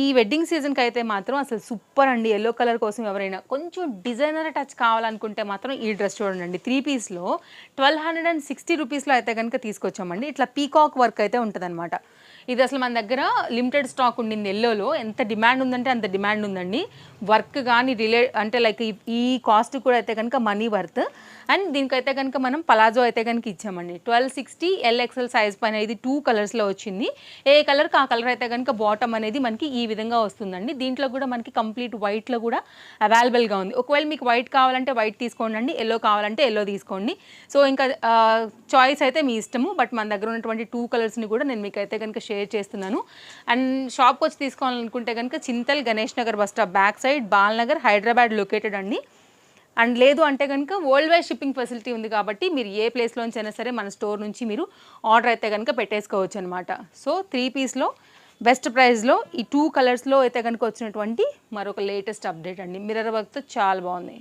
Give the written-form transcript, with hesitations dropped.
ఈ వెడ్డింగ్ సీజన్కి అయితే మాత్రం అసలు సూపర్ అండి. ఎల్లో కలర్ కోసం ఎవరైనా కొంచెం డిజైనర్ టచ్ కావాలనుకుంటే మాత్రం ఈ డ్రెస్ చూడండి. 3 పీస్లో 1260 రూపీస్లో అయితే కనుక తీసుకొచ్చామండి. ఇట్లా పీకాక్ వర్క్ అయితే ఉంటుందన్నమాట. ఇది అసలు మన దగ్గర లిమిటెడ్ స్టాక్ ఉండింది. ఎల్లోలో ఎంత డిమాండ్ ఉందంటే అంత డిమాండ్ ఉందండి. వర్క్ కానీ అంటే లైక్ ఈ కాస్ట్ కూడా అయితే కనుక మనీ వర్త్. అండ్ దీనికైతే కనుక మనం పలాజో అయితే కనుక ఇచ్చామండి. 1260 LXL సైజ్ పైన ఇది 2 కలర్స్లో వచ్చింది. ఏ కలర్కి ఆ కలర్ అయితే కనుక బాటమ్ అనేది మనకి ఈ విధంగా వస్తుందండి. దీంట్లో కూడా మనకి కంప్లీట్ వైట్లో కూడా అవైలబుల్గా ఉంది. ఒకవేళ మీకు వైట్ కావాలంటే వైట్ తీసుకోండి అండి, ఎల్లో కావాలంటే ఎల్లో తీసుకోండి. సో ఇంకా చాయిస్ అయితే మీ ఇష్టము. బట్ మన దగ్గర ఉన్నటువంటి 2 కలర్స్ని కూడా నేను మీకు అయితే కనుక షేర్ చేస్తున్నాను. అండ్ షాప్కి వచ్చి తీసుకోవాలనుకుంటే కనుక Chintal Ganesh Nagar bus stop back side Balanagar Hyderabad located అండి. అండ్ లేదు అంటే కనుక వరల్డ్ వైడ్ షిప్పింగ్ ఫెసిలిటీ ఉంది కాబట్టి మీరు ఏ ప్లేస్లోంచి అయినా సరే మన స్టోర్ నుంచి మీరు ఆర్డర్ అయితే కనుక పెట్టేసుకోవచ్చు అనమాట. సో 3 పీస్లో బెస్ట్ ప్రైస్లో ఈ 2 కలర్స్లో అయితే కనుక వచ్చినటువంటి మరొక లేటెస్ట్ అప్డేట్ అండి. మిర్రర్ వర్క్తో చాలా బాగుంది.